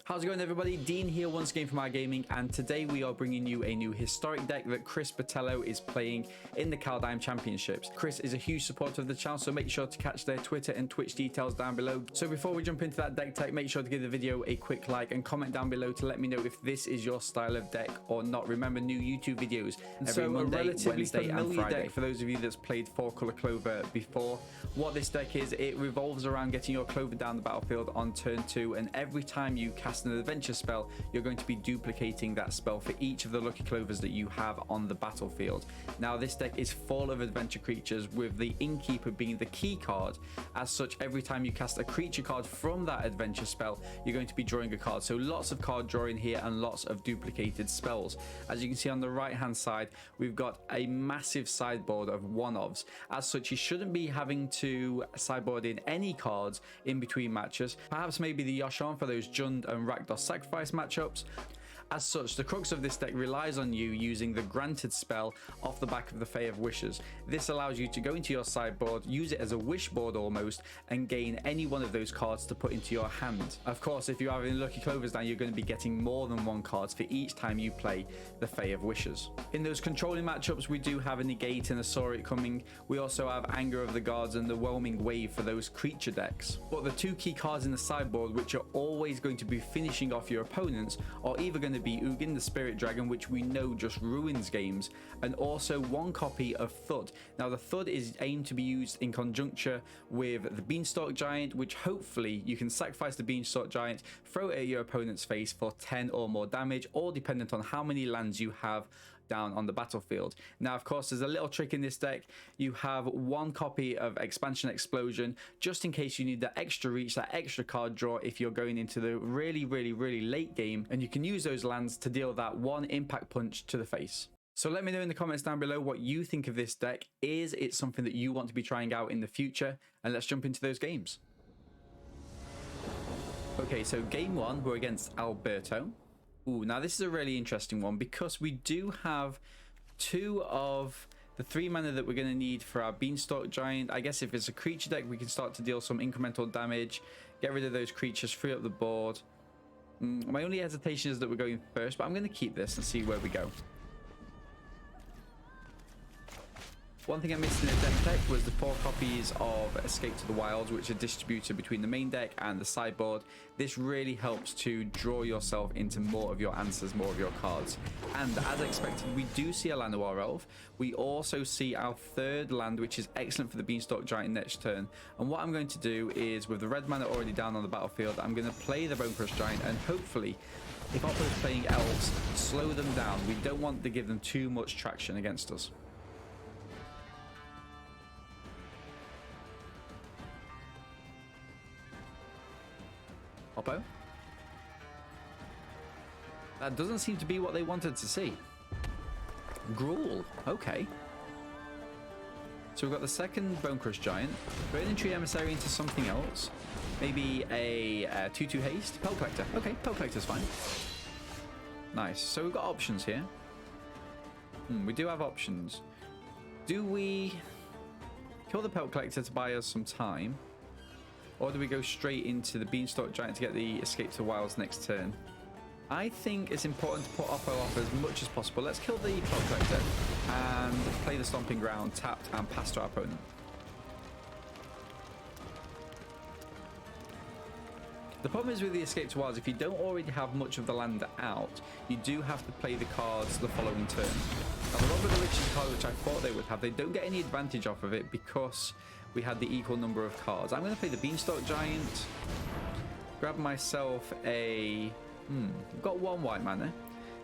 How's it going, everybody? Dean here once again from our gaming, and today we are bringing you a new historic deck that Chris Botelho is playing in the Kaldheim Championships. Chris is a huge supporter of the channel, so make sure to catch their Twitter and Twitch details down below. So before we jump into that deck tech, make sure to give the video a quick like and comment down below to let me know if this is your style of deck or not. Remember, new YouTube videos every Monday, Wednesday and Friday. Deck for those of you that's played 4-color Clover before, what this deck is, it revolves around getting your Clover down the battlefield on turn 2, and every time you cast an adventure spell, you're going to be duplicating that spell for each of the Lucky Clovers that you have on the battlefield. Now, this deck is full of adventure creatures, with the Innkeeper being the key card. As such, every time you cast a creature card from that adventure spell, you're going to be drawing a card. So lots of card drawing here and lots of duplicated spells. As you can see on the right hand side, we've got a massive sideboard of one-ofs. As such, you shouldn't be having to sideboard in any cards in between matches. Perhaps maybe the Yoshan for those Jund and Rakdos sacrifice matchups. As such, the crux of this deck relies on you using the Granted spell off the back of the Fae of Wishes. This allows you to go into your sideboard, use it as a wish board almost, and gain any one of those cards to put into your hand. Of course, if you have any Lucky Clovers down, you're going to be getting more than one card for each time you play the Fae of Wishes. In those controlling matchups, we do have a Negate and a Saw It coming. We also have Anger of the Gods and the Whelming Wave for those creature decks. But the two key cards in the sideboard, which are always going to be finishing off your opponents, are either going to be Ugin the Spirit Dragon, which we know just ruins games, and also one copy of Thud. Now, the Thud is aimed to be used in conjuncture with the Beanstalk Giant, which hopefully you can sacrifice the Beanstalk Giant, throw it at your opponent's face for 10 or more damage, all dependent on how many lands you have down on the battlefield. Now, of course, there's a little trick in this deck. You have one copy of Expansion Explosion, just in case you need that extra reach, that extra card draw if you're going into the really late game, and you can use those lands to deal that one impact punch to the face. So let me know in the comments down below what you think of this deck. Is it something that you want to be trying out in the future? And let's jump into those games. Okay, so game one, we're against Alberto. Ooh, now this is a really interesting one because we do have two of the 3 mana that we're going to need for our Beanstalk Giant. I guess if it's a creature deck, we can start to deal some incremental damage, get rid of those creatures, free up the board. My only hesitation is that we're going first, but I'm going to keep this and see where we go. One thing I missed in the deck tech was the 4 copies of Escape to the Wilds, which are distributed between the main deck and the sideboard. This really helps to draw yourself into more of your answers, more of your cards. And as expected, we do see a Llanowar Elf. We also see our 3rd land, which is excellent for the Beanstalk Giant next turn. And what I'm going to do is, with the red mana already down on the battlefield, I'm going to play the Bonecrusher Giant, and hopefully, if our opponent's playing elves, slow them down. We don't want to give them too much traction against us. Oppo. That doesn't seem to be what they wanted to see. Gruul. Okay. So we've got the 2nd Bonecrusher Giant. Raugrin Triome Emissary into something else. Maybe a 2/2 haste. Pelt Collector. Okay, Pelt Collector's fine. Nice. So we've got options here. We do have options. Do we kill the Pelt Collector to buy us some time? Or do we go straight into the Beanstalk Giant to get the Escape to the Wilds next turn? I think it's important to put Oppo off as much as possible. Let's kill the Pelt Collector and play the Stomping Ground, tapped, and pass to our opponent. The problem is with the Escape to Wilds, if you don't already have much of the land out, you do have to play the cards the following turn. Now, the Rob of the Riches card, which I thought they would have, they don't get any advantage off of it because we had the equal number of cards. I'm going to play the Beanstalk Giant, grab myself a... I've got 1 white mana.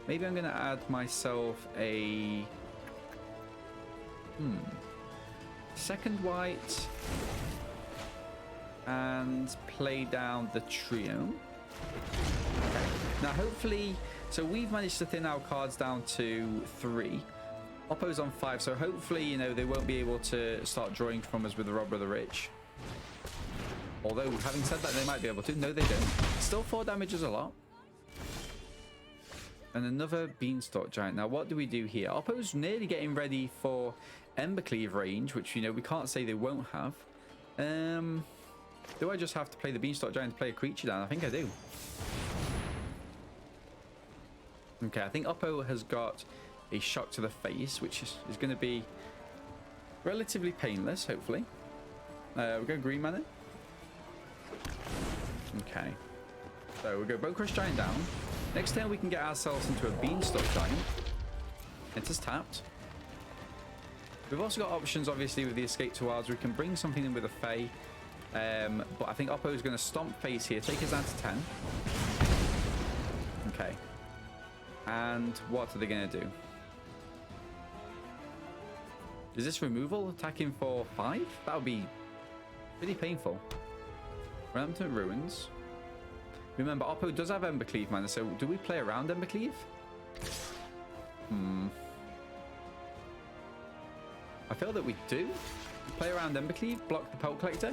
Maybe I'm going to add myself a... 2nd white, and play down the Triome. Okay. Now, hopefully... So we've managed to thin our cards down to 3. Oppo's on 5, so hopefully, you know, they won't be able to start drawing from us with the Robber of the Rich. Although, having said that, they might be able to. No, they don't. Still 4 damage is a lot. And another Beanstalk Giant. Now, what do we do here? Oppo's nearly getting ready for Embercleave range, which, you know, we can't say they won't have. Do I just have to play the Beanstalk Giant to play a creature down? I think I do. Okay, I think Oppo has got a shock to the face, which is going to be relatively painless, hopefully. We'll go green mana. Okay. So we'll go Bonecrusher Giant down. Next turn we can get ourselves into a Beanstalk Giant. Enters tapped. We've also got options, obviously, with the Escape to Wilds. We can bring something in with a Fae. But I think Oppo is going to stomp face here, take us down to 10. Okay. And what are they going to do? Is this removal attacking for 5? That would be pretty painful. Remnant Ruins. Remember, Oppo does have Embercleave mana, so do we play around Embercleave? I feel that we do. Play around Embercleave, block the Pelt Collector.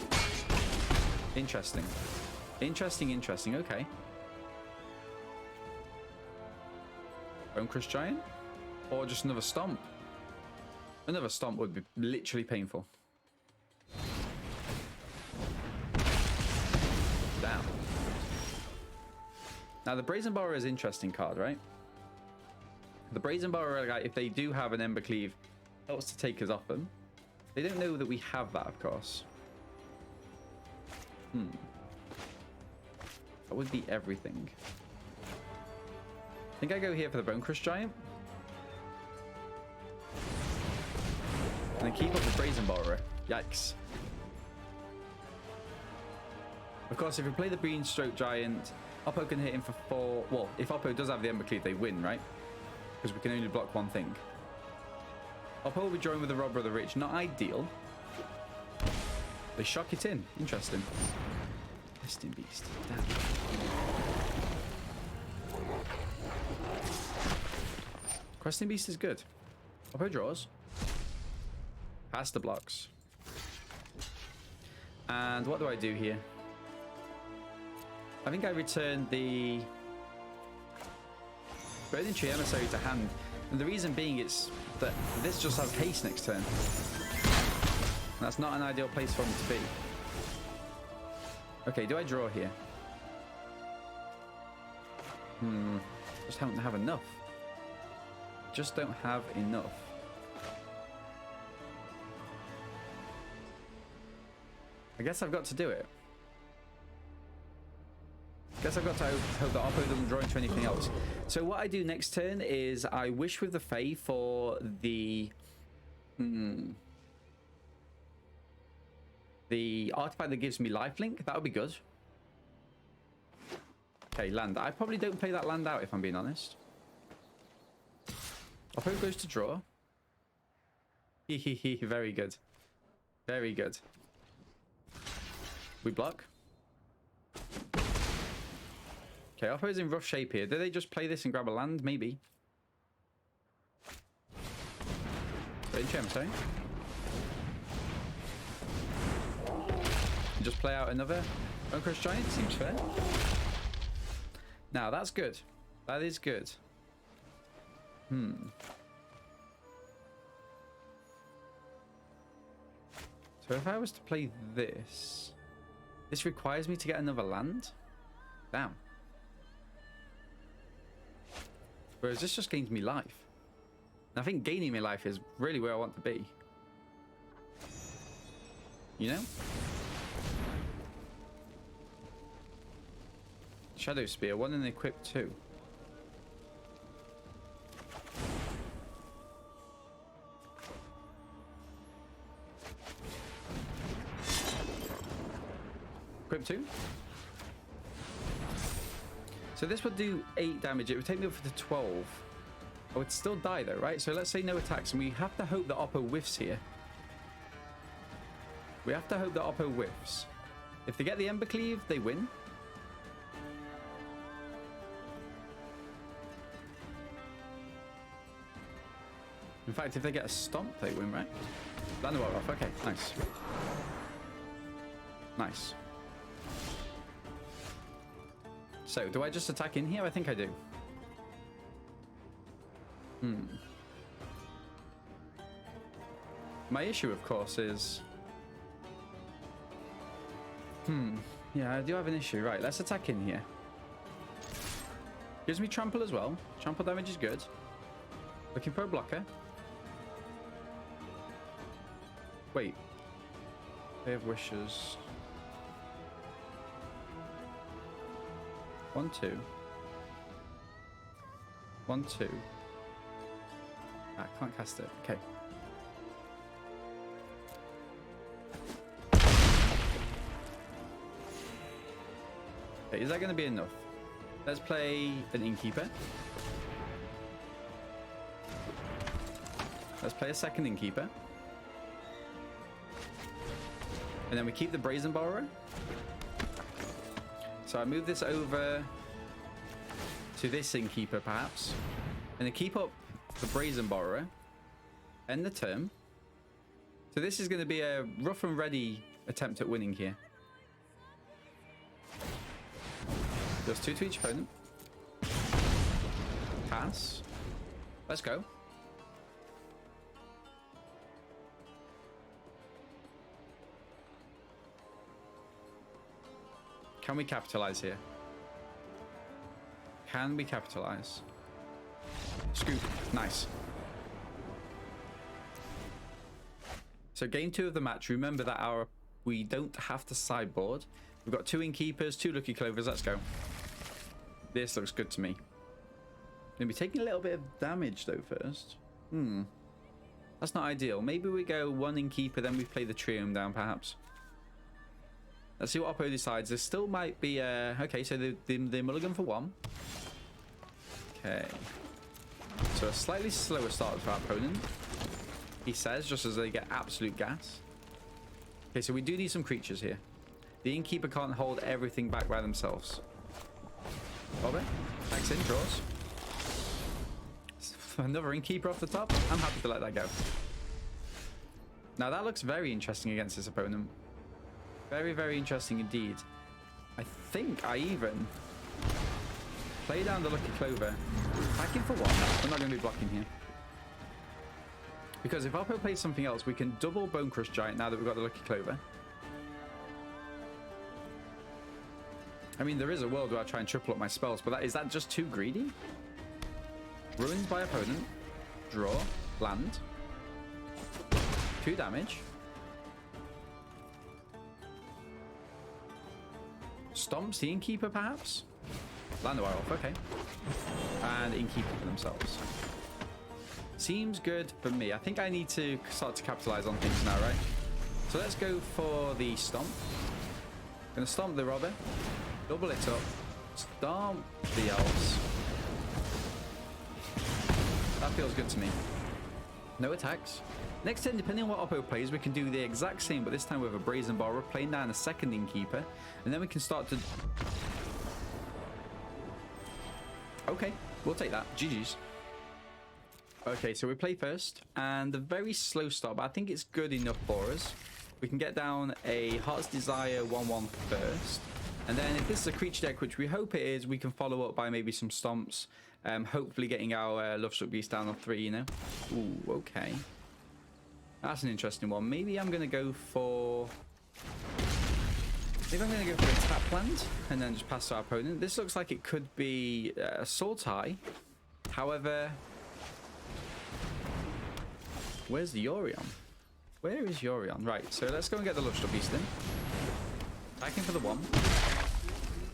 Interesting. Interesting. Okay. Bonecrusher Giant? Or just another Stomp? Another Stomp would be literally painful. Down. Now, the Brazen Borrower is an interesting card, right? The Brazen Borrower, like, if they do have an Embercleave, helps to take us off them. They don't know that we have that, of course. That would be everything. I think I go here for the Bonecrusher Giant. And then keep up the Brazen Borrower. Yikes. Of course, if we play the Beanstalk Giant, Oppo can hit him for 4. Well, if Oppo does have the Embercleave, they win, right? Because we can only block one thing. Oppo will be drawing with the Robber of the Rich. Not ideal. They shock it in. Interesting. Questing Beast. Damn. Questing Beast is good. Oppo draws. Pass the blocks. And what do I do here? I think I return the Raugrin Triome to hand. And the reason being is that this just has haste next turn. And that's not an ideal place for him to be. Okay, do I draw here? Just don't have enough. Just don't have enough. I guess I've got to do it. Guess I've got to hope that Oppo doesn't draw into anything else. So what I do next turn is I wish with the Fae for the artifact that gives me lifelink. That would be good. Okay, land. I probably don't play that land out if I'm being honest. Oppo goes to draw. Very good. Very good. We block. Okay, Oppo's in rough shape here. Do they just play this and grab a land? Maybe. Raugrin Triome, sorry. Just play out another Bonecrusher Giant. Seems fair. Now, that's good. That is good. So if I was to play this, this requires me to get another land? Damn. Whereas this just gains me life. And I think gaining me life is really where I want to be. You know? Shadow Spear, 1 and equip 2. Equip 2. So this would do 8 damage. It would take me up to 12. I would still die though, right? So let's say no attacks, and we have to hope that Oppo whiffs here. We have to hope that Oppo whiffs. If they get the Embercleave, they win. In fact, if they get a Stomp, they win, right? Land the off. Okay, nice. Nice. So, do I just attack in here? I think I do. My issue, of course, is... Yeah, I do have an issue. Right, let's attack in here. Gives me trample as well. Trample damage is good. Looking for a blocker. Wait. Fae of Wishes. 1, 2. 1, 2. I can't cast it. Okay. Okay, is that going to be enough? Let's play an Innkeeper. Let's play a second Innkeeper. And then we keep the Brazen Borrower. So I move this over to this Innkeeper, perhaps. And then keep up the Brazen Borrower. End the turn. So this is going to be a rough and ready attempt at winning here. Does 2 to each opponent. Pass. Let's go. Can we capitalize here? Can we capitalize? Scoop. Nice. So game 2 of the match. Remember that we don't have to sideboard. We've got 2 Innkeepers, 2 Lucky Clovers. Let's go. This looks good to me. Gonna be taking a little bit of damage though first. That's not ideal. Maybe we go 1 Innkeeper, then we play the Triome down perhaps. Let's see what Oppo decides. There still might be okay, so the mulligan for 1. Okay. So a slightly slower start for our opponent. He says, just as they get absolute gas. Okay, so we do need some creatures here. The Innkeeper can't hold everything back by themselves. Bobby, attacks in, draws. Another Innkeeper off the top. I'm happy to let that go. Now that looks very interesting against this opponent. Very, very interesting indeed. I think I even play down the Lucky Clover. Attacking for 1. I'm not going to be blocking here. Because if Oppo plays something else, we can double Bonecrusher Giant now that we've got the Lucky Clover. I mean, there is a world where I try and triple up my spells, but is that just too greedy? Ruins by opponent. Draw. Land. 2 damage. Stomps the Innkeeper, perhaps? Landwire off, okay. And Innkeeper for themselves. Seems good for me. I think I need to start to capitalize on things now, right? So let's go for the Stomp. Gonna Stomp the Robber. Double it up. Stomp the Elves. That feels good to me. No attacks. Next turn, depending on what Oppo plays, we can do the exact same, but this time with a Brazen Borrower, playing down a second Innkeeper, and then we can start to... Okay, we'll take that. GG's. Okay, so we play first, and a very slow start, but I think it's good enough for us. We can get down a Heart's Desire 1/1 first, and then if this is a creature deck, which we hope it is, we can follow up by maybe some Stomps, hopefully getting our Lovestruck Beast down on 3, you know? Ooh, okay. That's an interesting one. Maybe I'm going to go for... Maybe I'm going to go for a tap land and then just pass to our opponent. This looks like it could be a Sultai. However... Where's the Yorion? Where is Yorion? Right, so let's go and get the Lovestruck Beast in. Attacking for the 1.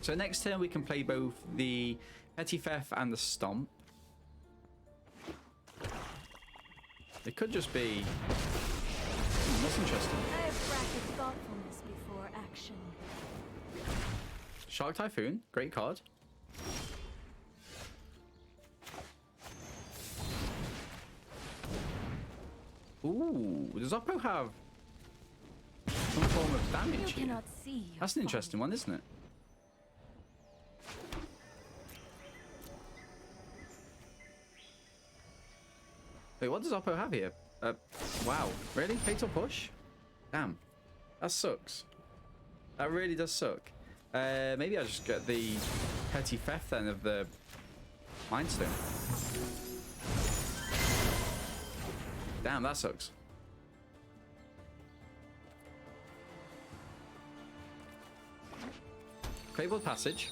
So next turn we can play both the Petty Theft and the Stomp. It could just be... that's interesting. I have practiced thoughtfulness before action. Shark Typhoon, great card. Ooh, does Oppo have some form of damage here? Cannot see. That's an interesting one, isn't it? Wait, what does Oppo have here? Wow, really? Fatal Push? Damn, that sucks. That really does suck. Maybe I'll just get the Petty Theft then of the Mind Stone. Damn, that sucks. Fabled Passage.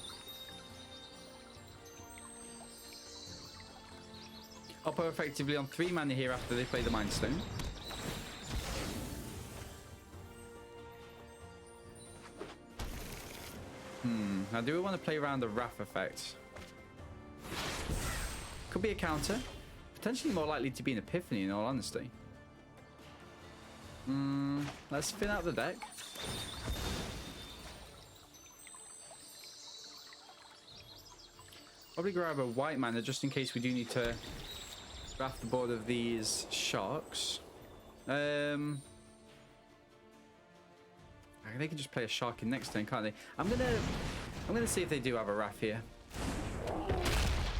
Oppo effectively on 3 mana here after they play the Mind Stone. Now do we want to play around the Wrath effect? Could be a counter. Potentially more likely to be an Epiphany in all honesty. Let's thin out the deck. Probably grab a white mana just in case we do need to draft the board of these sharks. They can just play a shark in next turn, can't they? I'm gonna see if they do have a Wrath here.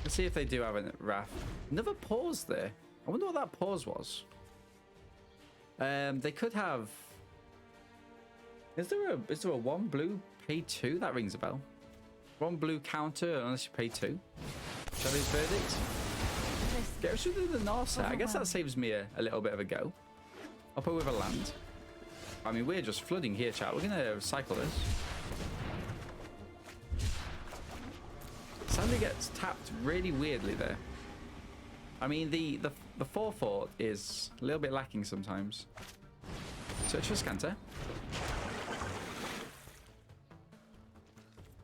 Let's see if they do have a Wrath. Another pause there. I wonder what that pause was. They could have. Is there a 1 blue pay 2? That rings a bell. 1 blue counter unless you pay 2. Shadow's Verdict. Get us through the Narset. I guess that saves me a little bit of a go. Upper with a land. I mean, we're just flooding here, chat. We're gonna cycle this. Sandy gets tapped really weirdly there. I mean, the forethought is a little bit lacking sometimes. Search for Scanter.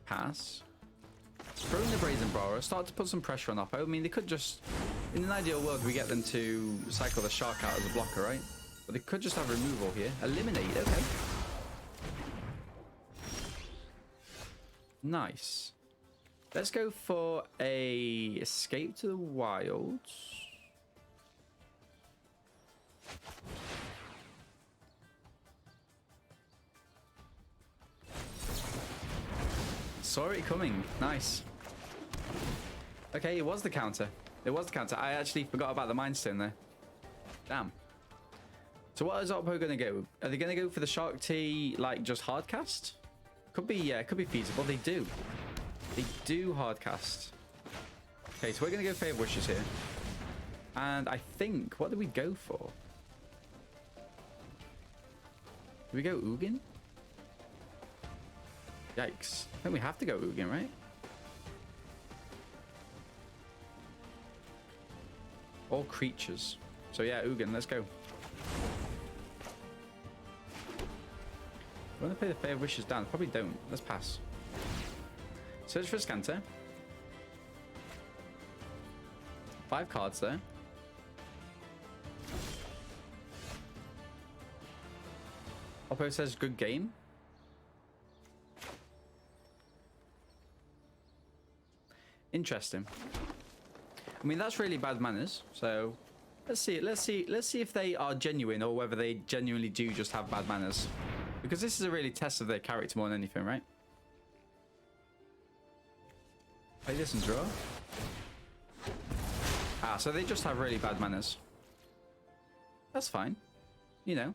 Pass. Throw in the Brazen Borrower. Start to put some pressure on Oppo. I mean, they could just... In an ideal world, we get them to cycle the Shark out as a blocker, right? But they could just have removal here. Eliminate, okay. Nice. Let's go for a Escape to the Wilds. Saw it coming. Nice. Okay, it was the counter. It was the counter. I actually forgot about the Mind Stone there. Damn. So what is Oppo going to go? Are they going to go for the Shark T, like, just hard cast? Could be, yeah, could be feasible. They do. They do hard cast. Okay, so we're going to go Fae of Wishes here. And I think, what do we go for? Do we go Ugin? Yikes. I think we have to go Ugin, right? All creatures. So yeah, Ugin, let's go. I want to play the Fae of Wishes down. Probably don't. Let's pass. Search for a Scanter. 5 cards there. Oppo says good game. Interesting. I mean, that's really bad manners. So let's see if they are genuine or whether they genuinely do just have bad manners. Because this is a really test of their character more than anything, right? Play this and draw. Ah, so they just have really bad manners. That's fine. You know.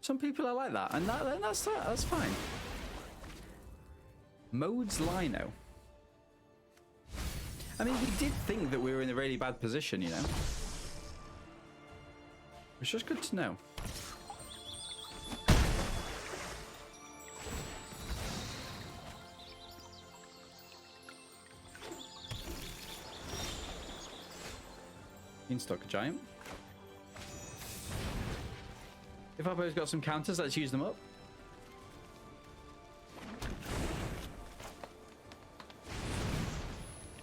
Some people are like that, and that's fine. Modes Lino. I mean, we did think that we were in a really bad position, you know. It's just good to know. Beanstalk Giant. If Oppo's got some counters, let's use them up.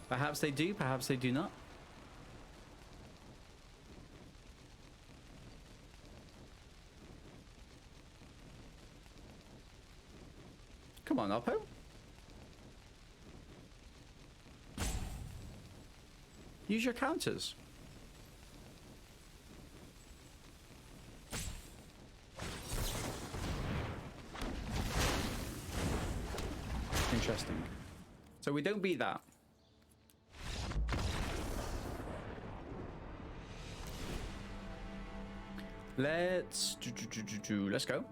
Perhaps they do, perhaps they do not. Come on, Oppo. Use your counters. Interesting. So we don't beat that. Let's go.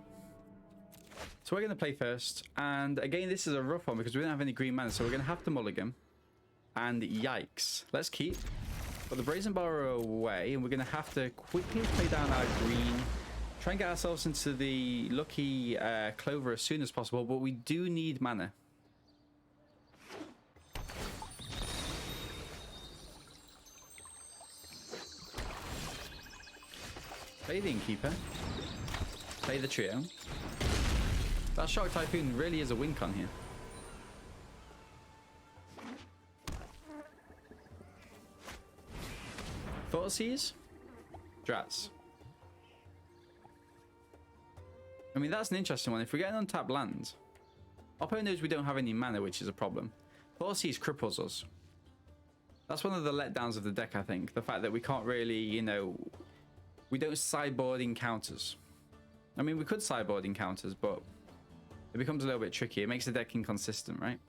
So we're going to play first. And again, this is a rough one because we don't have any green mana. So we're going to have to mulligan. And yikes. Let's keep. Put the Brazen Borrower away. And we're going to have to quickly play down our green. Try and get ourselves into the Lucky Clover as soon as possible. But we do need mana. Play the Innkeeper. Play the Trio. That Shark Typhoon really is a win con here. Thoughtseize? Drats. I mean, that's an interesting one. If we get an untapped land, Oppo knows we don't have any mana, which is a problem. Thoughtseize cripples us. That's one of the letdowns of the deck, I think. The fact that we can't really, you know, we don't sideboard encounters. I mean, we could sideboard encounters, but it becomes a little bit tricky. It makes the deck inconsistent, right?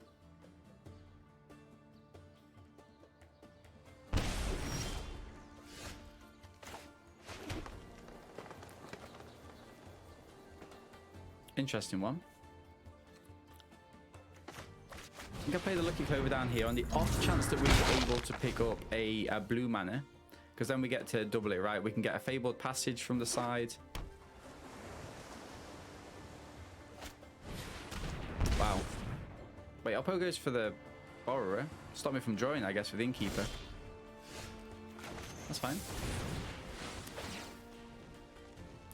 Interesting one. I think I play the Lucky Clover down here on the off chance that we were able to pick up a blue mana, because then we get to double it, right? We can get a Fabled Passage from the side. Wow. Wait, Oppo goes for the Borrower. Stop me from drawing, I guess, with Innkeeper. That's fine.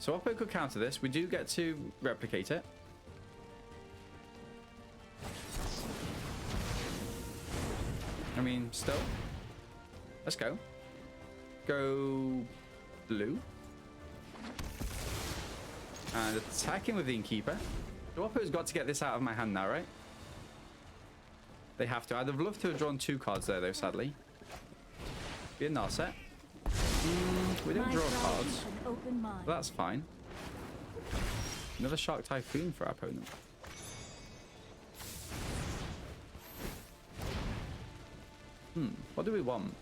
So Oppo could counter this. We do get to replicate it. I mean, still. Let's go. Go blue. And attacking with the Innkeeper. So Oppo's got to get this out of my hand now, right? They have to. I'd have loved to have drawn 2 cards there, though, sadly. Be a Narset. We don't draw cards. But that's fine. Another Shark Typhoon for our opponent. What do we want?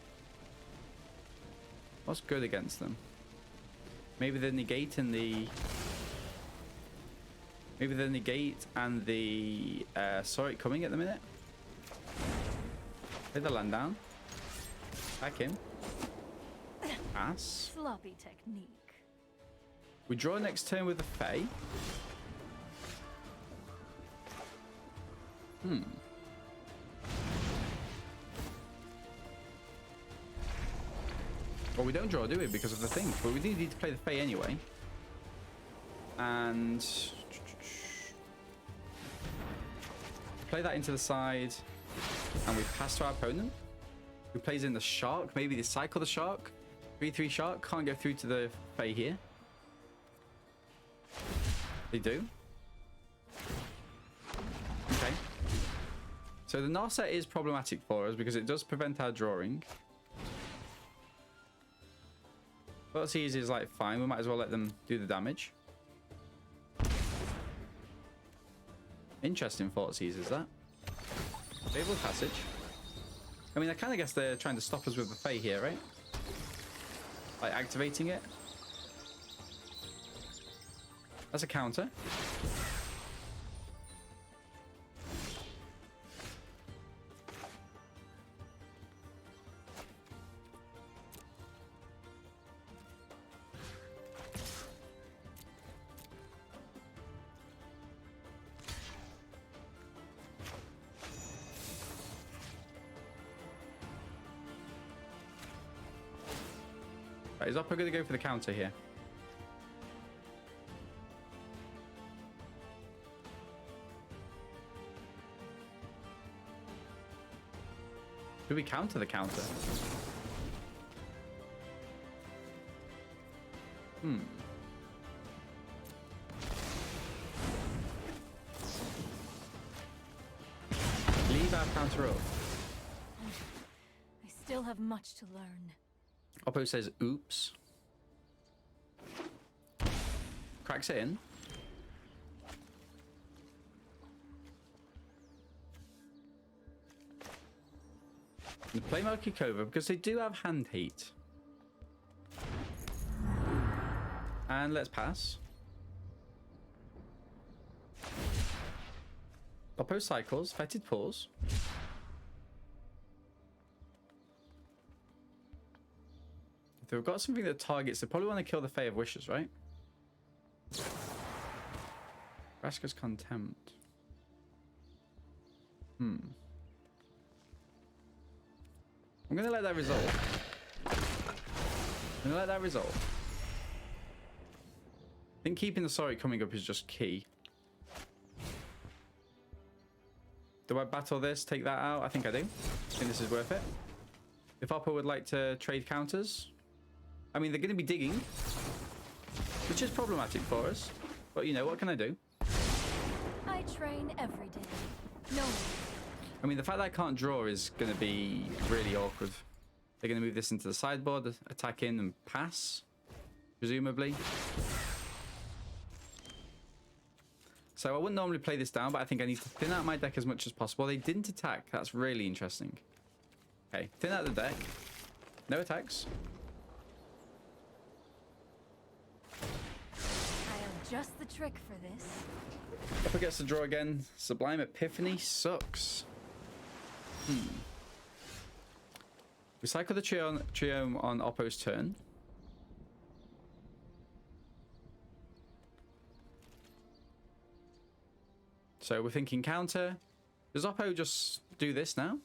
What's good against them? Maybe the negate and the... Maybe the negate and the... saw it coming at the minute. Play the land down. Back in. Pass. Sloppy technique. We draw next turn with the Fae. Well, we don't draw, do we? Because of the thing. But we do need to play the Fae anyway. And... play that into the side. And we pass to our opponent. Who plays in the Shark. Maybe they cycle the Shark. 3/3 Shark. Can't go through to the Fae here. They do. Okay. So the Narset is problematic for us because it does prevent our drawing. Thoughtseize is like fine. We might as well let them do the damage. Interesting Thoughtseize is that. Fabled Passage. I mean, I kind of guess they're trying to stop us with the Fae here, right? By activating it. That's a counter. Right, is Oppo going to go for the counter here? Do we counter the counter? Leave our counter up. I still have much to learn. Oppo says, oops. Cracks it in. And play Lucky Clover because they do have hand heat. And let's pass. Oppo cycles, Fetid Paws. If they've got something that targets, they probably want to kill the Fae of Wishes, right? Vraska's Contempt. I'm going to let that resolve. I'm going to let that resolve. I think keeping the Sorry coming up is just key. Do I battle this, take that out? I think I do. I think this is worth it. If Oppo would like to trade counters, I mean, they're going to be digging, which is problematic for us. But you know, what can I do? I train every day. No. I mean, the fact that I can't draw is going to be really awkward. They're going to move this into the sideboard, attack in and pass, presumably. So I wouldn't normally play this down, but I think I need to thin out my deck as much as possible. They didn't attack. That's really interesting. Okay, thin out the deck. No attacks. I'll adjust the trick for this. Oppo gets to draw again. Sublime Epiphany sucks. Recycle the Triome on Oppo's turn. So we're thinking counter. Does Oppo just do this now?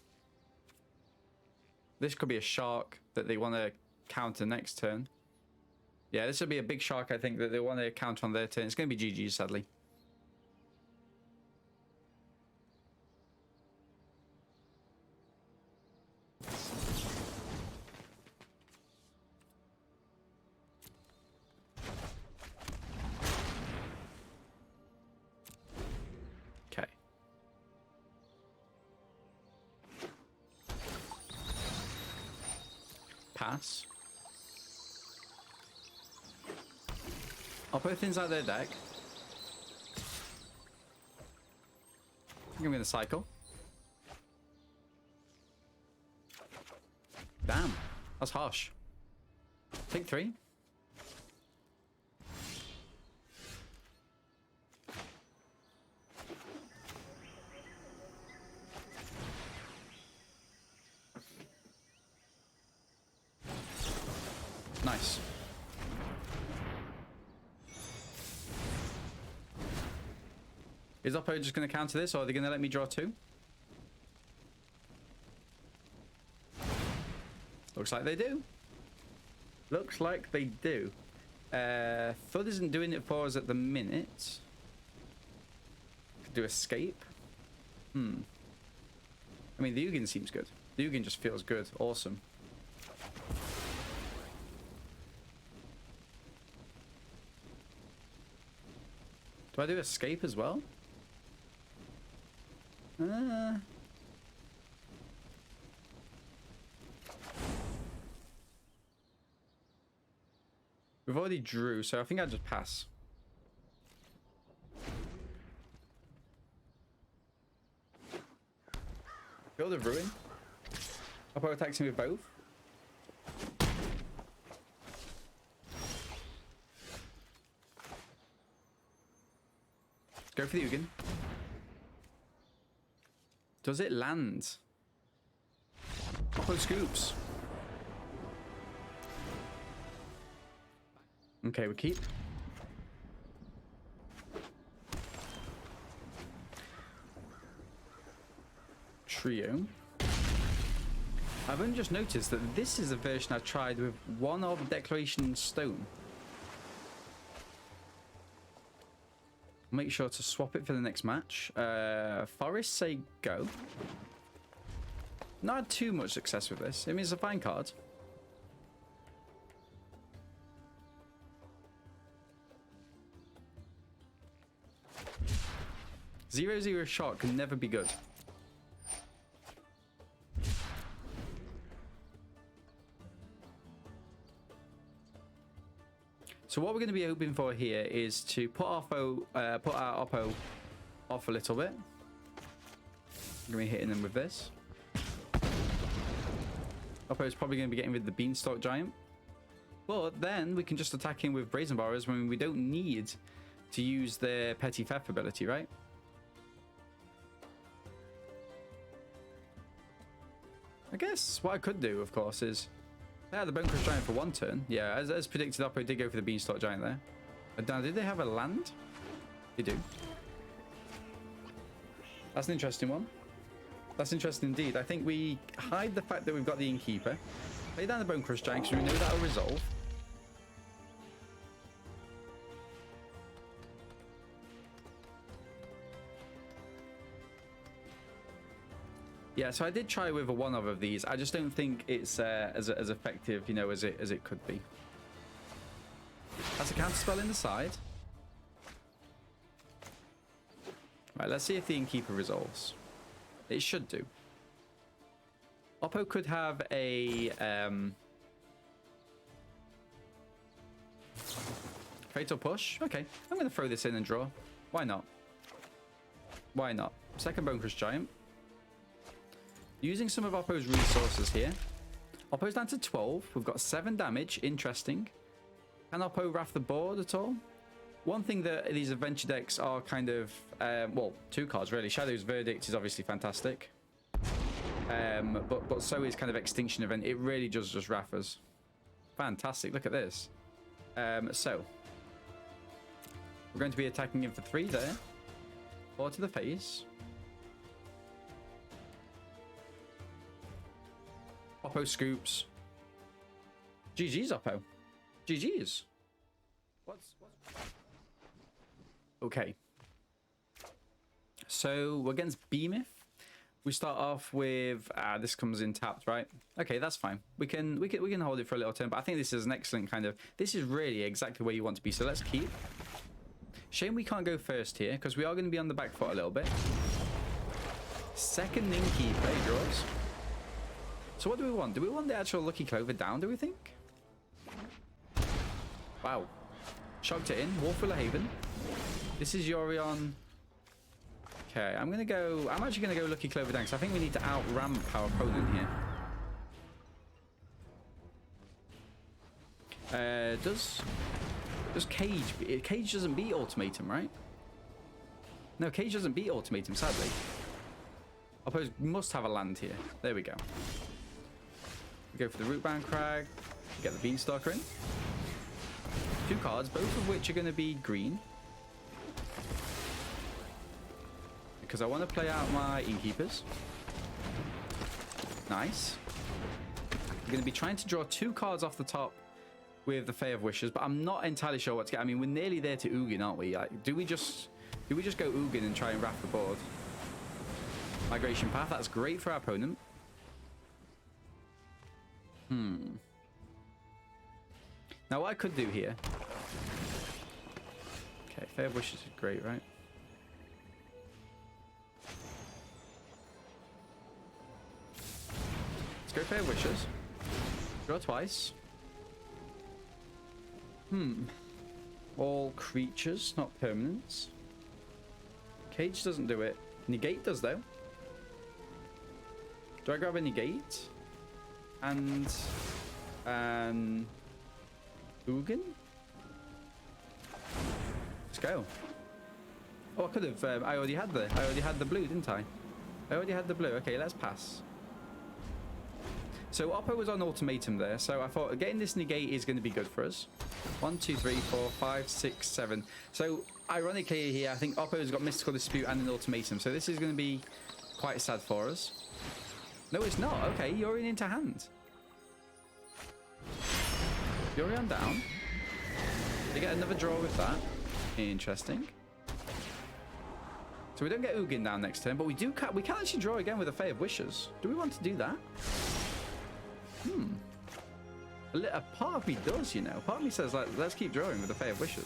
This could be a shark that they want to counter next turn. Yeah, this would be a big shark, I think, that they want to counter on their turn. It's going to be GG, sadly. Okay. Pass. Oppo thins out their deck. I think I'm going to cycle. Damn, that's harsh. Take 3. Nice. Is Oppo just going to counter this, or are they going to let me draw 2? Looks like they do. Looks like they do. Thud isn't doing it for us at the minute. Could do escape. I mean, the Ugin seems good. The Ugin just feels good. Awesome. Do I do escape as well? We've already drew, so I think I'll just pass. Build of Ruin. Oppo attacks me with both. Go for the Ugin. Does it land? Oppo scoops. Okay, we keep. Trio. I've only just noticed that this is a version I tried with one of Declaration Stone. Make sure to swap it for the next match. Forest say go. Not had too much success with this. I mean, it's a fine card. Zero shot can never be good. So what we're going to be hoping for here is to put our Oppo off a little bit. I'm going to be hitting them with this. Oppo is probably going to be getting rid of the Beanstalk Giant. But then we can just attack him with Brazen Borrowers when we don't need to use their Petty Theft ability, right? I guess what I could do, of course, is they had the Bonecrusher Giant for 1 turn. Yeah, as predicted, Oppo did go for the Beanstalk Giant there. But now, did they have a land? They do. That's an interesting one. That's interesting indeed. I think we hide the fact that we've got the Innkeeper. Play down the Bonecrusher Giant because we know that'll resolve. Yeah, so I did try with a one of these. I just don't think it's as effective, you know, as it could be. That's a counter spell in the side. Right, let's see if the Innkeeper resolves. It should do. Oppo could have a fatal push. Okay, I'm going to throw this in and draw. Why not? Why not? Second Bonecrusher Giant. Using some of Oppo's resources here. Oppo's down to 12. We've got 7 damage. Interesting. Can Oppo wrath the board at all? One thing that these adventure decks are kind of... well, 2 cards really. Shadow's Verdict is obviously fantastic. But so is kind of Extinction Event. It really does just wrath us. Fantastic. Look at this. So. We're going to be attacking him for 3 there. 4 to the face. Oppo scoops. GG's, Oppo. GG's. What's... Okay. So, we're against Behemoth. We start off with... this comes in tapped, right? Okay, that's fine. We can hold it for a little turn, but I think this is an excellent kind of... This is really exactly where you want to be, so let's keep. Shame we can't go first here, because we are going to be on the back foot a little bit. Second Innkeeper, he draws. So what do we want? Do we want the actual Lucky Clover down, do we think? Wow. Shocked it in. Warful Haven. This is Yorion. Okay, I'm actually going to go Lucky Clover down, because I think we need to out-ramp our opponent here. Does Cage... Cage doesn't beat Ultimatum, right? No, Cage doesn't beat Ultimatum, sadly. Oppo must have a land here. There we go. We go for the Rootbound Crag. Get the Beanstalk in. 2 cards, both of which are going to be green. Because I want to play out my Innkeepers. Nice. I'm going to be trying to draw 2 cards off the top with the Fae of Wishes, but I'm not entirely sure what to get. I mean, we're nearly there to Ugin, aren't we? Like, do we just go Ugin and try and wrap the board? Migration Path, that's great for our opponent. Now what I could do here... Okay, Fae of Wishes is great, right? Let's go Fae of Wishes. Draw twice. All creatures, not permanents. Cage doesn't do it. Negate does, though. Do I grab a negate? And... Ugin? Let's go. Oh, I could have... I already had the blue, didn't I? I already had the blue. Okay, let's pass. So Oppo was on Ultimatum there, so I thought getting this negate is going to be good for us. 1, 2, 3, 4, 5, 6, 7. So ironically here, I think Oppo's got Mystical Dispute and an Ultimatum, so this is going to be quite sad for us. No, it's not. Okay, Yorion into hand. Yorion down. We get another draw with that. Interesting. So we don't get Ugin down next turn, but we can actually draw again with a Fae of Wishes. Do we want to do that? A part of me does, you know. Part of me says, like, let's keep drawing with the Fae of Wishes.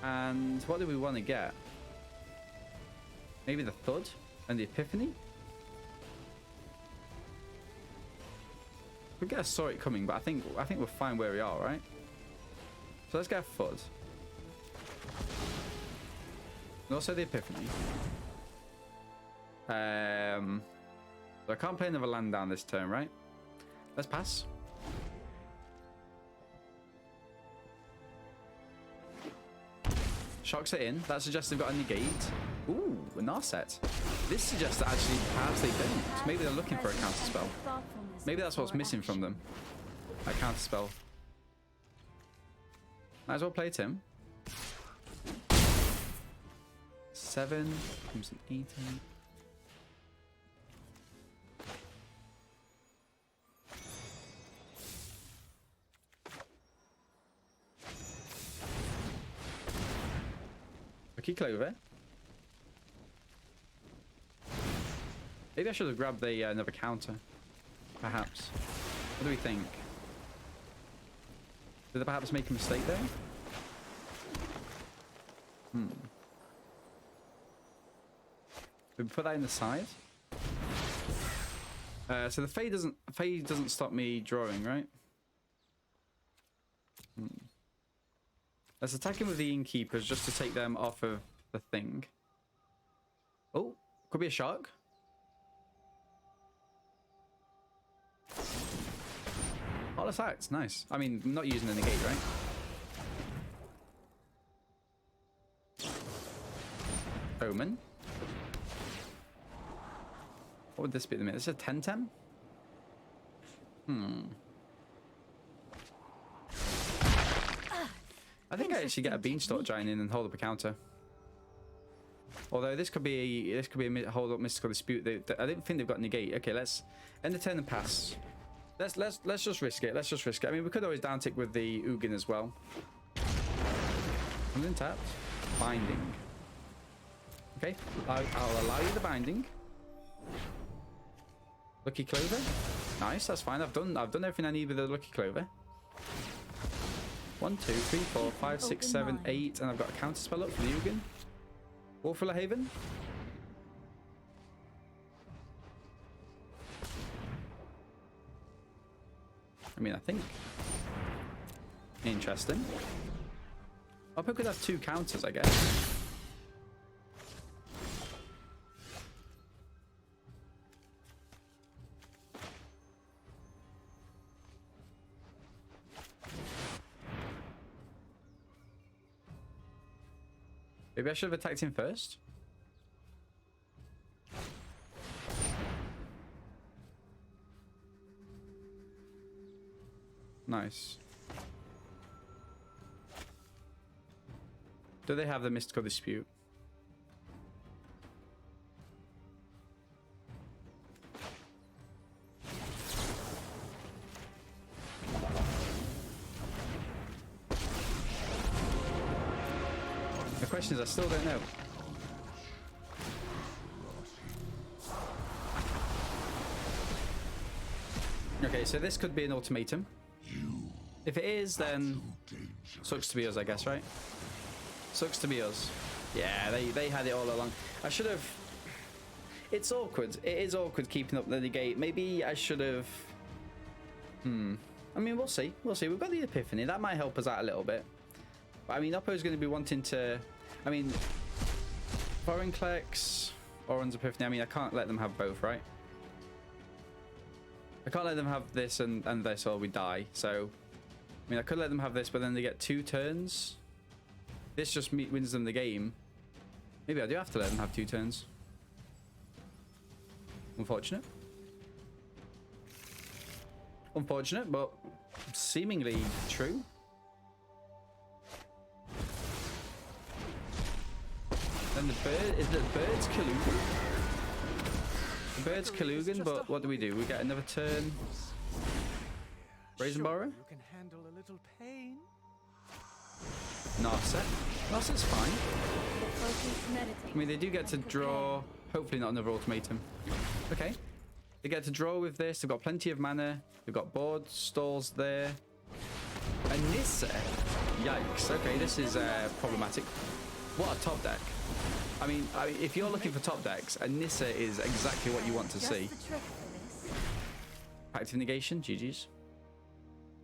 And what do we want to get? Maybe the Thud and the Epiphany? We get a saw it coming, but I think we're fine where we are, right? So let's get a Thud. And also the Epiphany. So I can't play another land down this turn, right? Let's pass. Shocks it in. That suggests they've got a negate. Ooh, a Narset. This suggests that actually perhaps they don't. Maybe they're looking for a counter spell. Maybe that's what's missing from them. That counter spell. Might as well play Tim. 7 comes an 18. Lucky Clover. Maybe I should have grabbed the another counter. Perhaps. What do we think? Did I perhaps make a mistake there? Did we put that in the side? So the Fae doesn't stop me drawing, right? Let's attack him with the Innkeepers just to take them off of the thing. Oh, could be a shark. All attacks, nice. I mean, not using the negate, right? Omen. What would this be at the minute? This is a 10-10? I think I actually get a Beanstalk Giant in and hold up a counter. Although this could be a hold up mystical dispute. I don't think they've got negate. Okay, let's end the turn and pass. Let's just risk it. Let's just risk it. I mean, we could always down tick with the Ugin as well. Comes in tapped. Binding. Okay, I'll allow you the binding. Lucky Clover. Nice, that's fine. I've done everything I need with the Lucky Clover. 1, 2, 3, 4, 5, 6, 7, 8, and I've got a counter spell up for the Ugin. Warfella Haven. I mean, I think interesting. I could have 2 counters, I guess. Maybe I should have attacked him first. Nice. Do they have the mystical dispute? The question is, I still don't know. Okay, so this could be an ultimatum. If it is, then sucks to be us, I guess, right? Sucks to be us. Yeah, they had it all along. I should have... It's awkward. It is awkward keeping up the negate. Maybe I should have... I mean, we'll see. We'll see. We've got the Epiphany. That might help us out a little bit. But, I mean, Oppo's going to be wanting to... I mean, Vorinclex, Alrund's Epiphany. I mean, I can't let them have both, right? I can't let them have this and this or we die. So, I mean, I could let them have this, but then they get 2 turns. This just wins them the game. Maybe I do have to let them have 2 turns. Unfortunate. Unfortunate, but seemingly true. And the bird is the bird's Kalugan. The bird's Kalugan, but what do? We get another turn. Brazen Borrower. You can handle a little pain. Narset. Narset's fine. I mean, they do get to draw. Hopefully not another ultimatum. Okay. They get to draw with this. They've got plenty of mana. They've got board stalls there. And Nissa. Yikes. Okay, this is problematic. What a top deck. I mean, if you're looking for top decks, Nissa is exactly what you want to see. Active negation, GG's.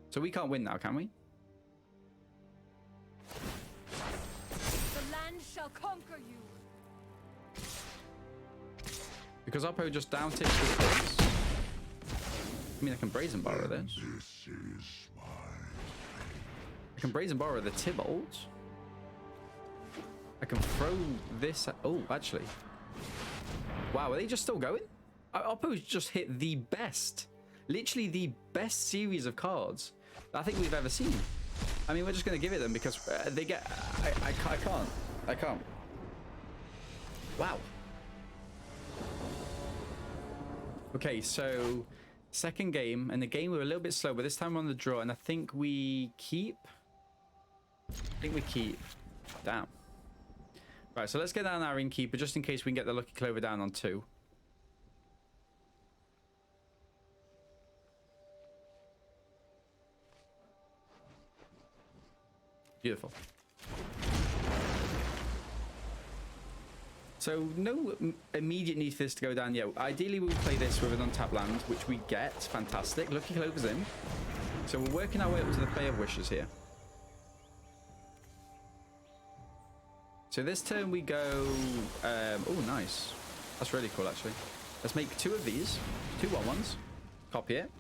So we can't win now, can we? The land shall conquer you. Because Oppo just down tips with this. I mean, I can Brazen Borrower this. I can Brazen Borrower the Tybalt. I can throw this at... Oh, actually. Wow, are they just still going? Oppo's just hit the best. Literally the best series of cards I think we've ever seen. I mean, we're just going to give it them because they get... I can't. Wow. Okay, so... Second game. And the game we were a little bit slow, but this time we're on the draw. And I think we keep... Damn. Right, so let's get down our Innkeeper just in case we can get the Lucky Clover down on 2. Beautiful. So no immediate need for this to go down yet. Ideally, we would play this with an untapped land, which we get. Fantastic. Lucky Clover's in. So we're working our way up to the Fae of Wishes here. So this turn we go... oh, nice. That's really cool, actually. Let's make 2 of these. 2 1/1s. Copy it.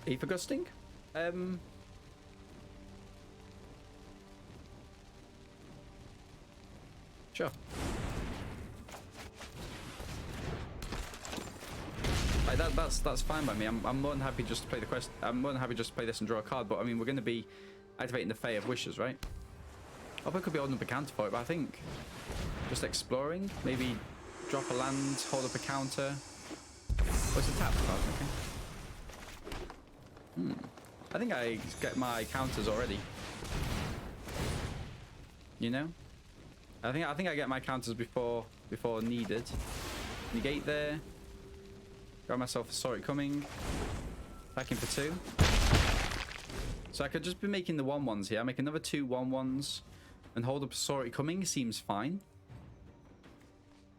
Aether Gusting? Sure. Like that's fine by me. I'm more than happy just to play the quest. I'm more than happy just to play this and draw a card. But I mean, we're going to be activating the Fae of Wishes, right? I could be holding up a counter for it, but I think just exploring. Maybe drop a land, hold up a counter. Oh, it's a tap card. Okay. I think I get my counters already. You know? I think I get my counters before needed. Negate there. Got myself a Saw It Coming. Back in for 2. So I could just be making the 1/1s here. Make another 2 1/1s and hold up a Saw It Coming seems fine.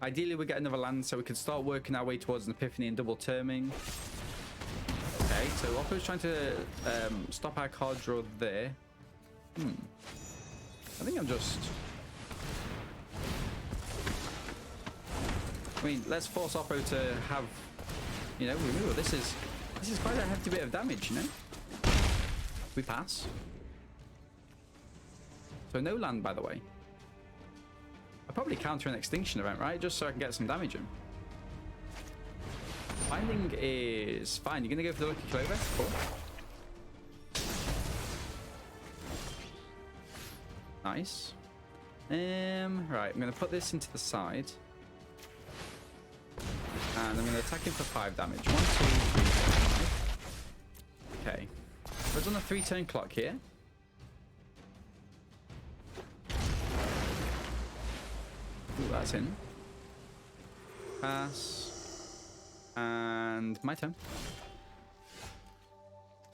Ideally we get another land so we can start working our way towards an Epiphany and double terming. Okay, so Oppo's trying to stop our card draw there. I think I'm just... I mean, let's force Oppo to have, you know, removal. This is quite a hefty bit of damage, you know? We pass. So no land, by the way. I'll probably counter an Extinction event, right? Just so I can get some damage in. Binding is fine. You're going to go for the Lucky Clover? Cool. Nice. Right, I'm going to put this into the side. And I'm going to attack him for 5 damage. 1, 2, 3, 4, 5. Okay. We're on a 3-turn clock here. Ooh, that's in. Pass. And my turn.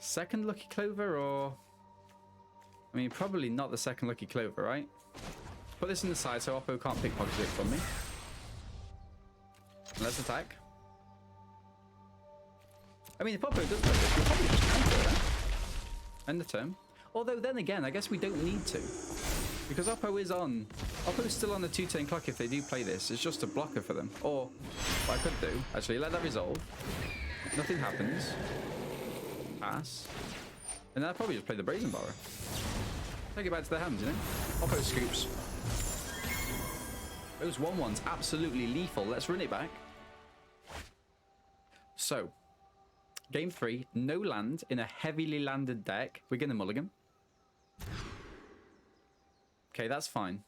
Second Lucky Clover, or... I mean, probably not the second Lucky Clover, right? Put this in the side so Oppo can't pickpocket it from me. Let's attack. I mean, if Oppo does play this, we'll probably just counter it, right? End the turn. Although, then again, I guess we don't need to. Because Oppo is on... Oppo's still on the 2-turn clock if they do play this. It's just a blocker for them. Or, what I could do, actually, let that resolve. Nothing happens. Pass. And then I'll probably just play the Brazen Borrower. Take it back to their hands, you know? Oppo scoops. Those 1/1s, absolutely lethal. Let's run it back. So, game 3, no land in a heavily landed deck. We're going to mulligan. Okay, that's fine.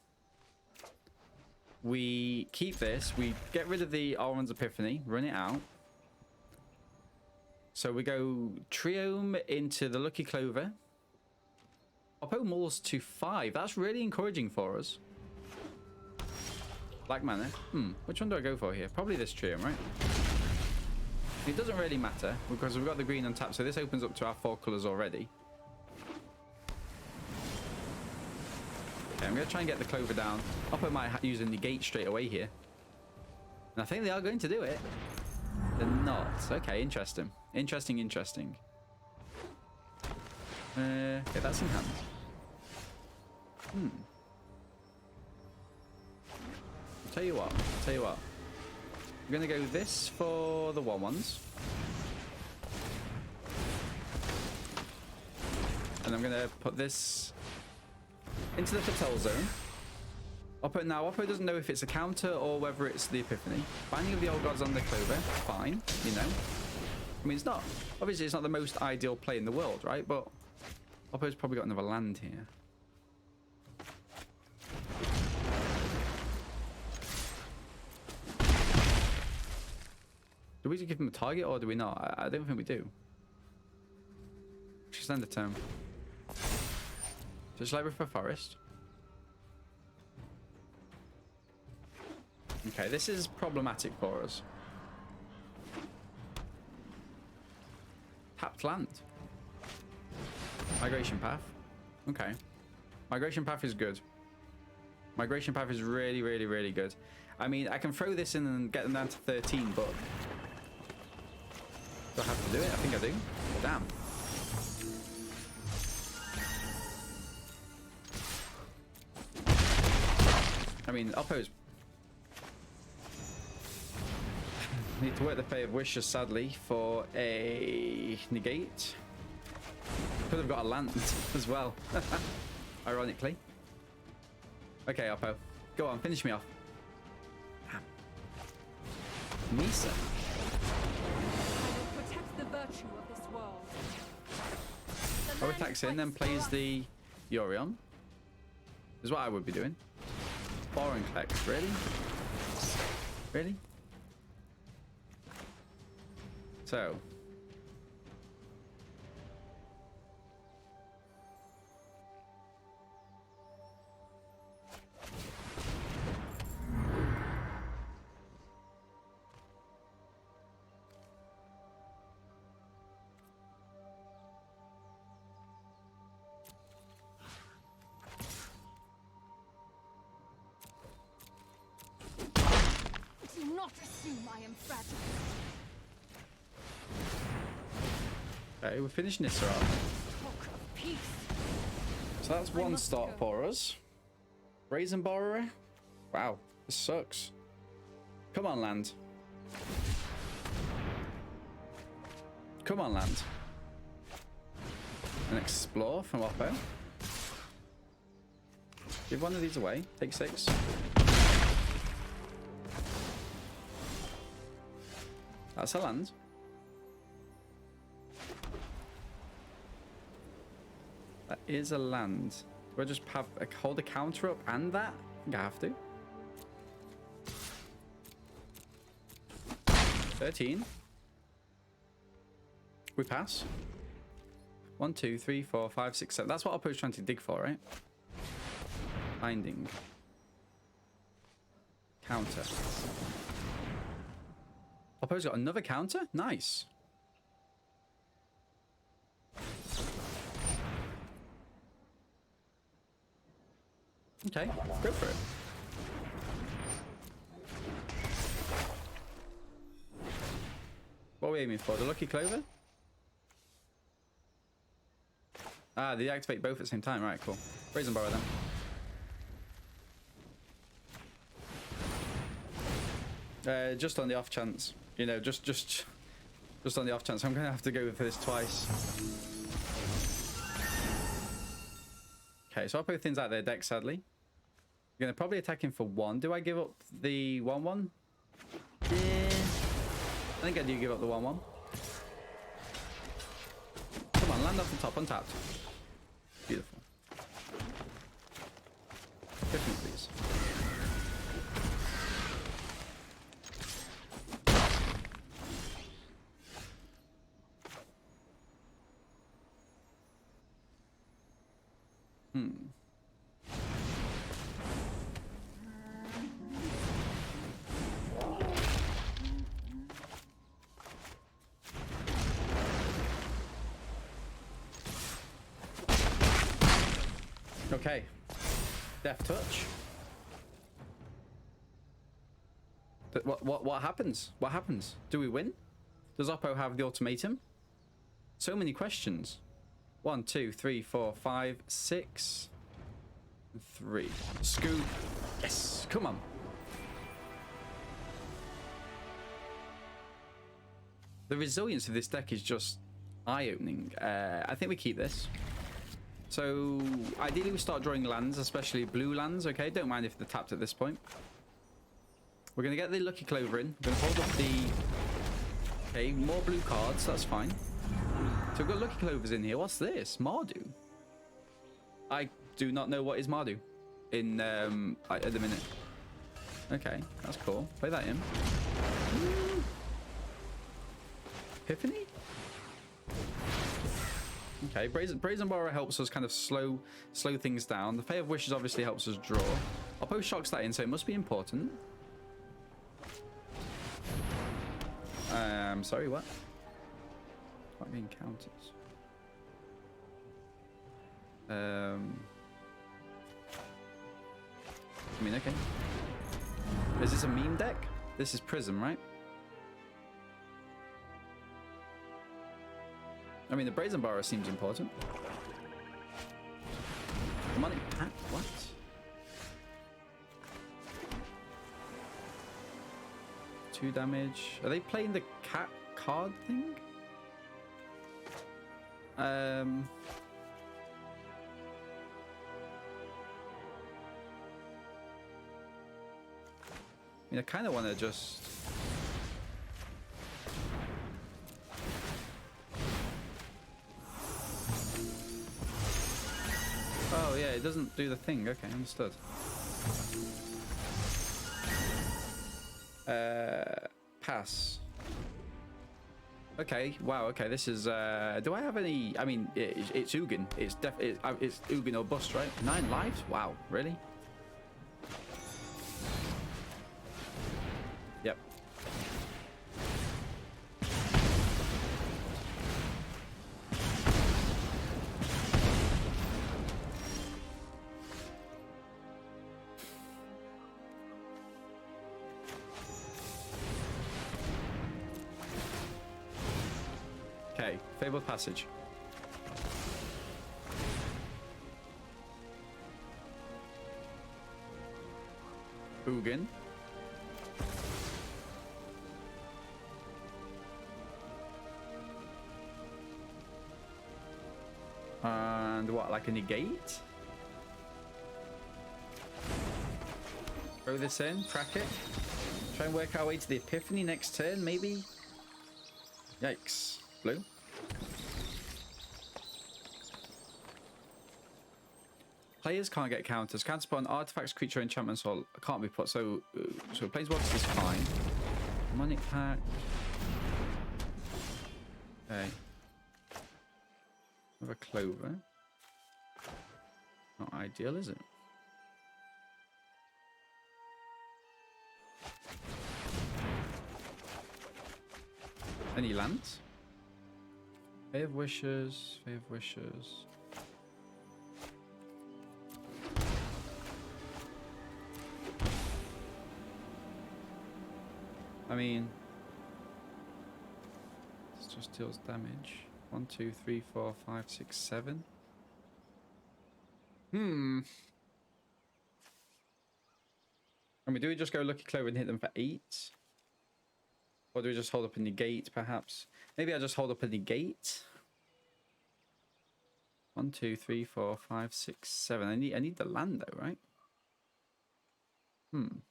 We keep this. We get rid of the Alrund's Epiphany, run it out. So we go Triome into the Lucky Clover. Oppo mulls to 5. That's really encouraging for us. Black mana. Which one do I go for here? Probably this Triome, right? It doesn't really matter because we've got the green on tap, so this opens up to our 4 colors already. Okay, I'm going to try and get the Clover down. Oppo might use a negate straight away here. And I think they are going to do it. They're not. Okay, interesting. Interesting. Okay, that's in hand. Tell you what. I'm going to go this for the 1/1s. And I'm going to put this into the Patel zone. Oppo doesn't know if it's a counter or whether it's the Epiphany. Binding of the Old Gods on the Clover, fine, you know. I mean, it's not, obviously it's not the most ideal play in the world, right? But Oppo's probably got another land here. Do we give him a target or do we not? I don't think we do. Just end the turn. Just library for forest. Okay, this is problematic for us. Tapped land. Migration path. Okay. Migration path is good. Migration path is really, really, really good. I mean, I can throw this in and get them down to 13, but do I have to do it? I think I do. Damn. I mean, Oppo's need to work the Fae of Wishes, sadly, for a negate. Could have got a land as well, ironically. Okay, Oppo, go on, finish me off. Misa. I will protect the virtue of this world. Oh, attacks in, then plays the Yorion. Is what I would be doing. Boring Clex, really? Really? So. Do not assume I am fragile. Okay, we're finishing this off. Talk of peace. So that's I one must start go. for us. Brazen Borrower. Wow, this sucks. Come on, land. Come on, land. And explore from Oppo. Give one of these away. Take 6. That's a land. That is a land. Do I just have hold a counter up and that? I think I have to. 13. We pass. 1, 2, 3, 4, 5, 6, 7. That's what Oppo's trying to dig for, right? Binding. Counter. Oppo's got another counter? Nice. Okay, go for it. What are we aiming for? The Lucky Clover? Ah, they activate both at the same time. Right, cool. Brazen Borrower then. Just on the off chance. You know, just on the off chance. I'm going to have to go for this twice. Okay, so I'll put things out there deck, sadly. I'm going to probably attack him for 1. Do I give up the 1-1? Yeah. I think I do give up the 1-1. Come on, land off the top, untapped. Beautiful. Epiphany, please. Okay. Death touch. What happens? What happens? Do we win? Does Oppo have the ultimatum? So many questions. 1, 2, 3, 4, 5, 6, 3. Scoop. Yes. Come on. The resilience of this deck is just eye-opening. I think we keep this. So ideally we start drawing lands, especially blue lands. Okay, don't mind if they're tapped at this point. We're going to get the Lucky Clover in. We're going to hold up the... Okay, more blue cards. That's fine. So we've got Lucky Clovers in here. What's this? Mardu. I do not know what is Mardu in at the minute. Okay, that's cool. Play that in. Epiphany? Okay, Brazen Borrower helps us kind of slow things down. The Fae of Wishes obviously helps us draw. Oppo shocks that in, so it must be important. Sorry, what? Not getting counters. I mean, okay. Is this a meme deck? This is Prism, right? I mean, the Brazen Borrower seems important. Money pack, what? Two damage. Are they playing the cat card thing? I mean, I kind of want to just... Oh yeah, it doesn't do the thing. Okay, understood. Pass. Okay, wow, okay, this is... do I have any... I mean, it's Ugin. It's Ugin or bust, right? 9 lives? Wow, really? Yep. Okay, Fabled Passage. Ugin. And what, like a negate? Throw this in, crack it. Try and work our way to the Epiphany next turn, maybe? Yikes. Blue. Players can't get counters. Counter upon artifacts, creature, enchantments, or can't be put. So Planeswalkers is fine. Money pack. Okay. Another Clover. Not ideal, is it? Any lands? Fae of Wishes, Fae of Wishes. I mean, this just deals damage. 1, 2, 3, 4, 5, 6, 7. I mean, do we just go Lucky Clover and hit them for 8? Or do we just hold up a negate, perhaps? Maybe I just hold up a negate. 1, 2, 3, 4, 5, 6, 7. I need the land though, right? I'm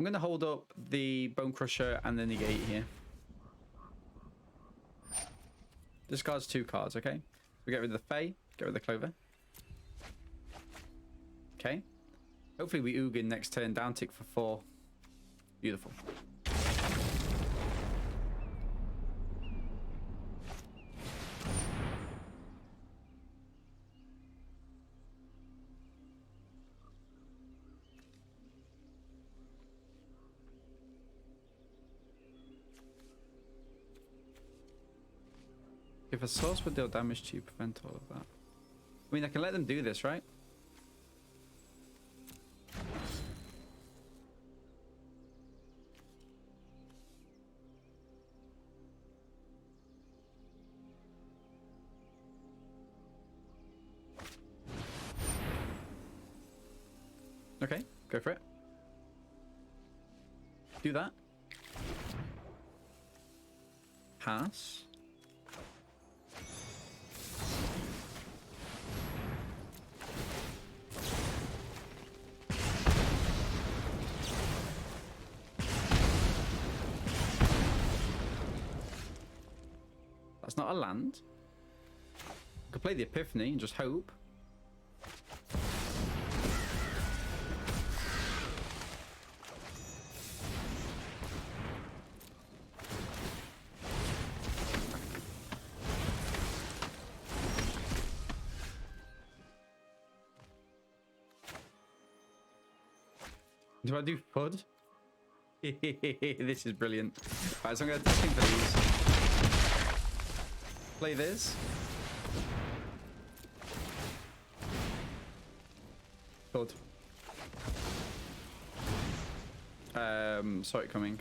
gonna hold up the Bonecrusher and the negate here. Discards 2 cards, okay? We get rid of the Fae, get rid of the Clover. Okay. Hopefully we Ugin next turn, down tick for 4. Beautiful. If a source would deal damage to you, prevent all of that. I mean, I can let them do this, right? Okay, go for it. Do that. Pass. That's not a land. I could play the Epiphany and just hope. Do I do FUD? This is brilliant. Right, so I'm going to test for these. Play this. Good. Saw it coming.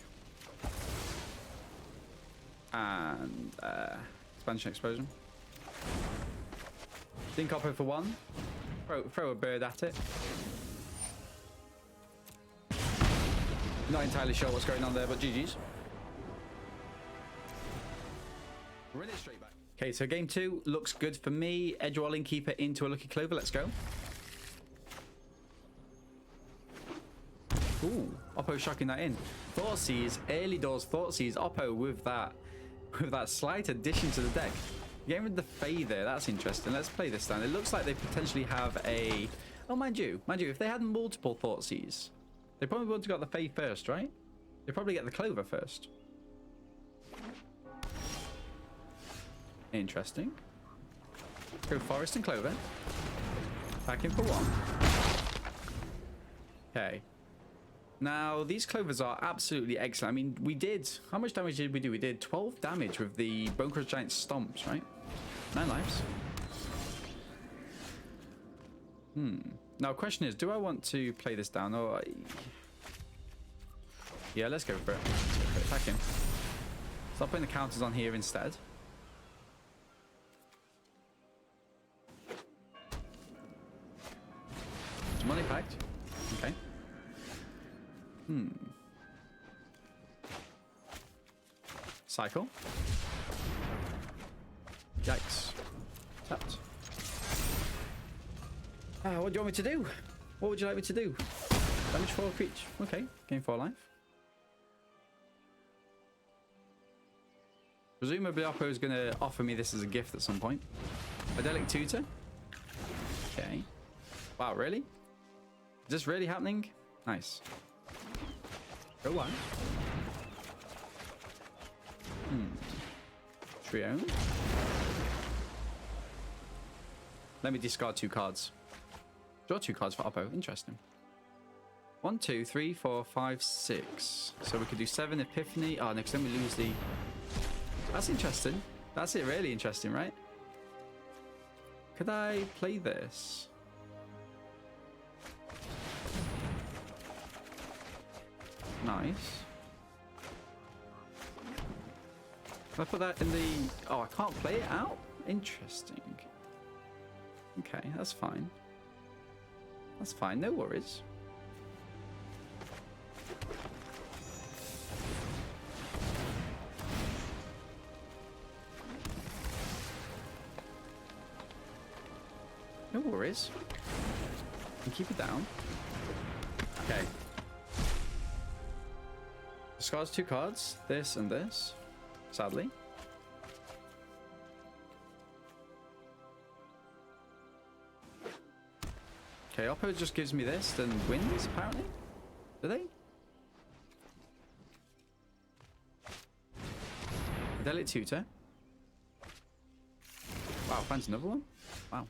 And expansion explosion. Think Oppo for one. Throw a bird at it. Not entirely sure what's going on there, but GG's. Run it straight back. Okay, so game 2 looks good for me. Edgewall Innkeeper into a Lucky Clover. Let's go. Ooh, Oppo shocking that in. Thoughtseize, early doors Thoughtseize. Oppo with that slight addition to the deck. Getting rid of the Fae there, that's interesting. Let's play this down. It looks like they potentially have a... Oh, mind you, if they had multiple Thoughtseize, they probably would have got the Fae first, right? They probably get the Clover first. Interesting. Go Forest and Clover. Back in for one. Okay. Now, these Clovers are absolutely excellent. I mean, we did... How much damage did we do? We did 12 damage with the Bonecrusher Giant stomps, right? 9 lives. Now, question is, do I want to play this down or... Yeah, let's go for it. Let's go for it. Attack him. Stop putting the counters on here instead. Money packed. Okay. Cycle. Yikes. Tapped. What do you want me to do? What would you like me to do? Damage 4 creature. Okay. Gain 4 life. Presumably Oppo is going to offer me this as a gift at some point. Idyllic Tutor. Okay. Wow, really? Is this really happening? Nice. Go on. Triome. Let me discard 2 cards. Draw 2 cards for Oppo. Interesting. 1, 2, 3, 4, 5, 6. So we could do 7 Epiphany. Oh, no, because then we lose the... That's interesting. That's it. Really interesting, right? Could I play this? Nice. Can I put that in the... Oh, I can't play it out? Interesting. Okay, that's fine. That's fine, no worries. No worries. And keep it down. Okay. Discards 2 cards, this and this, sadly. Okay, Oppo just gives me this, then wins, apparently. Do they? Idyllic Tutor. Wow, finds another one? Wow.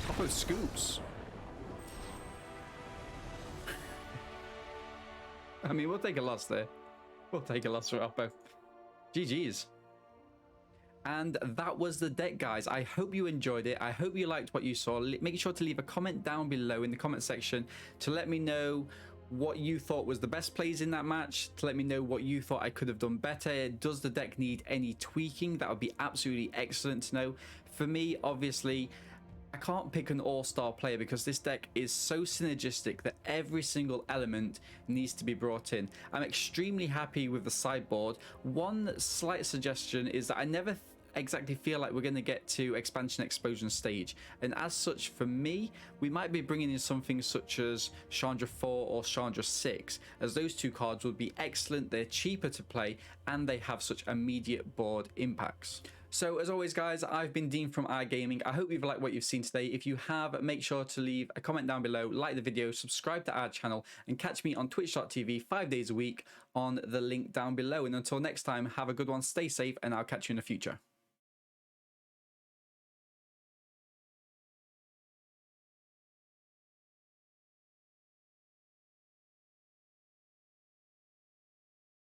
Oppo scoops. I mean, we'll take a loss there. We'll take a loss for Oppo. GG's. And that was the deck, guys. I hope you enjoyed it. I hope you liked what you saw. Make sure to leave a comment down below in the comment section to let me know what you thought was the best plays in that match, to let me know what you thought I could have done better. Does the deck need any tweaking? That would be absolutely excellent to know. For me, obviously, I can't pick an all-star player because this deck is so synergistic that every single element needs to be brought in. I'm extremely happy with the sideboard. One slight suggestion is that I never exactly feel like we're going to get to expansion explosion stage, and as such, for me, we might be bringing in something such as Chandra 4 or Chandra 6, as those 2 cards would be excellent. They're cheaper to play and they have such immediate board impacts. So as always, guys, I've been Dean from iGaming. I hope you've liked what you've seen today. If you have, make sure to leave a comment down below, like the video, subscribe to our channel, and catch me on twitch.tv 5 days a week on the link down below. And until next time, have a good one, stay safe, and I'll catch you in the future.